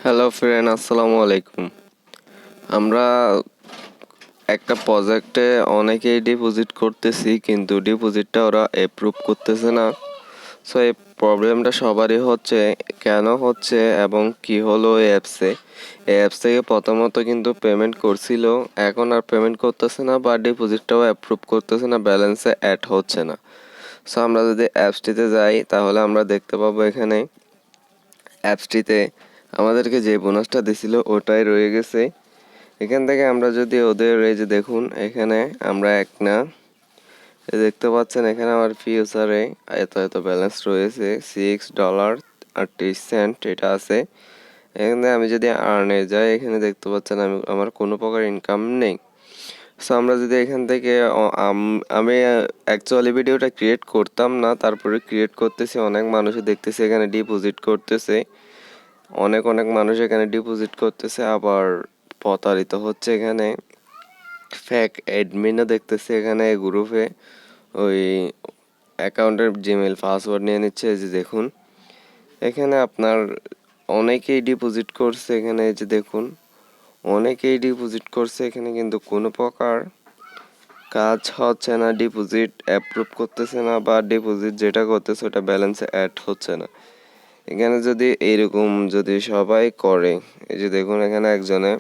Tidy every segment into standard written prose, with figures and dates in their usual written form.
Hello friend, আসসালামু আলাইকুম। আমরা একটা প্রজেক্টে অনেকেই ডিপোজিট করতেছি, কিন্তু ডিপোজিটটা ওরা অ্যাপ্রুভ করতেছে না। সো এই প্রবলেমটা সবারই হচ্ছে। কেন হচ্ছে এবং কি হলো এই অ্যাপসে? এই অ্যাপস থেকে প্রথমত কিন্তু পেমেন্ট করছিল, এখন আর পেমেন্ট করতেছে না, বা ডিপোজিটটাও অ্যাপ্রুভ করতেছে না, ব্যালেন্সে অ্যাড হচ্ছে না। সো আমরা যদি অ্যাপসটিতে যাই তাহলে আমরা দেখতে পাবো এখানে অ্যাপসটিতে আমাদেরকে যে বোনাসটা দিছিল ওটাই রয়ে গেছে। এখান থেকে আমরা যদি ওদের এই যে দেখুন, এখানে আমরা দেখতে পাচ্ছেন এখানে আমার ফিউচারে এত ব্যালেন্স রয়েছে $6.30 এটা আছে। এখানে আমি যদি আর্নে যাই, এখানে দেখতে পাচ্ছেন আমার কোনো প্রকার ইনকাম নেই। সো আমরা যদি এখান থেকে আমি অ্যাকচুয়ালি ভিডিওটা ক্রিয়েট করতাম না, তারপরে ক্রিয়েট করতেছি, অনেক মানুষই দেখতেছি এখানে ডিপোজিট করতেছে, অনেক মানুষ এখানে ডিপোজিট করতেছে, আবার প্রতারিত হচ্ছে। এখানে ফেক অ্যাডমিনও দেখতেছি এখানে গ্রুপে, ওই অ্যাকাউন্টের জিমেল পাসওয়ার্ড নিয়ে নিচ্ছে। এই যে দেখুন এখানে আপনার অনেকেই ডিপোজিট করছে, এখানে এই যে দেখুন অনেকেই ডিপোজিট করছে, এখানে কিন্তু কোনো প্রকার কাজ হচ্ছে না, ডিপোজিট অ্যাপ্রুভ করতেছে না, বা ডিপোজিট যেটা করতেছে ওটা ব্যালেন্সে অ্যাড হচ্ছে না। এখানে যদি এরকম যদি সবাই করে, এই যে দেখুন এখানে একজনে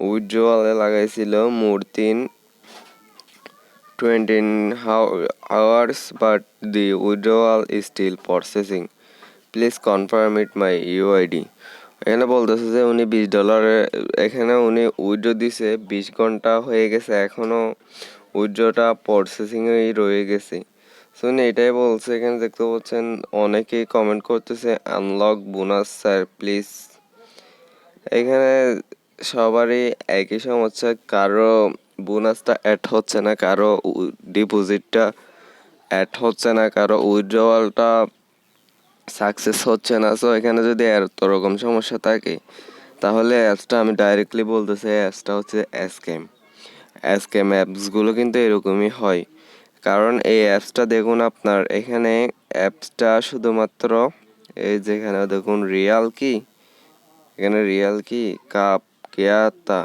উইথড্রয়ালে লাগাইছিল মোর দিন 20 hours but the withdrawal is still processing, please confirm it my UID. এখানে বলতেছে যে উনি $20 এখানে উনি উইথড্র দিছে, 20 ঘন্টা হয়ে গেছে, এখনও উইথড্রটা প্রসেসিংয়েই রয়ে গেছে। সো উনি এটাই বলছে। এখানে দেখতে পাচ্ছেন অনেকেই কমেন্ট করতেছে আনলক বোনাস স্যার প্লিজ। এখানে সবারই একই সমস্যা, কারো বোনাসটা অ্যাড হচ্ছে না, কারো ডিপোজিটটা অ্যাড হচ্ছে না, কারো উইথড্রওয়ালটা সাকসেস হচ্ছে না। সো এখানে যদি এত রকম সমস্যা থাকে তাহলে অ্যাপসটা আমি ডাইরেক্টলি বলতেছি অ্যাপসটা হচ্ছে স্ক্যাম অ্যাপসগুলো কিন্তু এরকমই হয়। কারণ এই অ্যাপসটা দেখুন, আপনার এখানে অ্যাপসটা শুধুমাত্র এই যেখানে দেখুন এখানে রিয়াল কি কাপ কেয়াতা।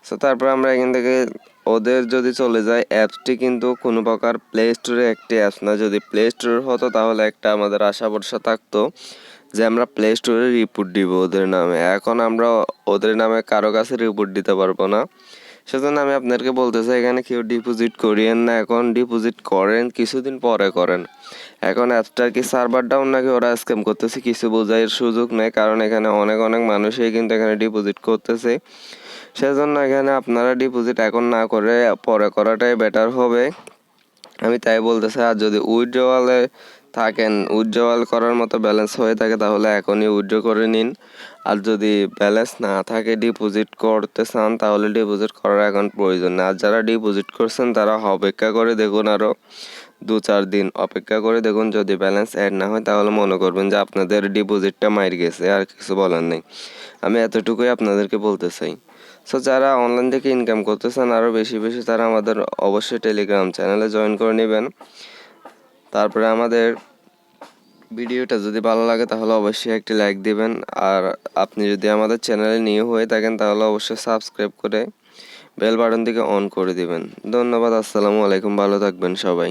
সো তারপর আমরা এখান থেকে ওদের যদি চলে যাই, অ্যাপসটি কিন্তু কোনো প্রকার প্লে স্টোরে একটি অ্যাপস না। যদি প্লে স্টোর হতো তাহলে একটা আমাদের আশা ভরসা থাকতো যে আমরা প্লে স্টোরে রিপোর্ট দিব ওদের নামে। এখন আমরা ওদের নামে কারো কাছে রিপোর্ট দিতে পারবো না। সেজন্য আমি আপনাদেরকে বলতে চাই, এখানে কেউ ডিপোজিট করিয়েন না, এখন ডিপোজিট করেন কিছুদিন পরে করেন। এখন অ্যাপসটার কি সার্ভার ডাউন নাকি ওরা স্ক্যাম করতেছে কিছু বোঝার সুযোগ নেই, কারণ এখানে অনেক মানুষই কিন্তু এখানে ডিপোজিট করতেছে। সেজন্য এখানে আপনারা ডিপোজিট এখন না করে পরে করাটাই বেটার হবে, আমি তাই বলতে চাই। আর যদি উইথড্রওয়ালে থাকেন, উইথড্রওয়াল করার মতো ব্যালেন্স হয়ে থাকে তাহলে এখনই উইথড্র করে নিন। আর যদি ব্যালেন্স না থাকে, ডিপোজিট করতে চান, তাহলে ডিপোজিট করার এখন প্রয়োজন না। আর যারা ডিপোজিট করছেন তারা অপেক্ষা করে দেখুন, আরও 2-4 দিন অপেক্ষা করে দেখুন। যদি ব্যালেন্স অ্যাড না হয় তাহলে মনে করবেন যে আপনাদের ডিপোজিটটা মাইর গেছে, আর কিছু বলার নেই। আমি এতটুকুই আপনাদেরকে বলতে চাই। সো যারা অনলাইন থেকে ইনকাম করতেছেন আরও বেশি তারা আমাদের অবশ্যই টেলিগ্রাম চ্যানেলে জয়েন করে নেবেন। তারপরে আমাদের ভিডিওটা যদি ভালো লাগে তাহলে অবশ্যই একটি লাইক দিবেন। আর আপনি যদি আমাদের চ্যানেলে নিউ হয়ে থাকেন তাহলে অবশ্যই সাবস্ক্রাইব করে বেল বাটন থেকে অন করে দিবেন। ধন্যবাদ। আসসালামু আলাইকুম। ভালো থাকবেন সবাই।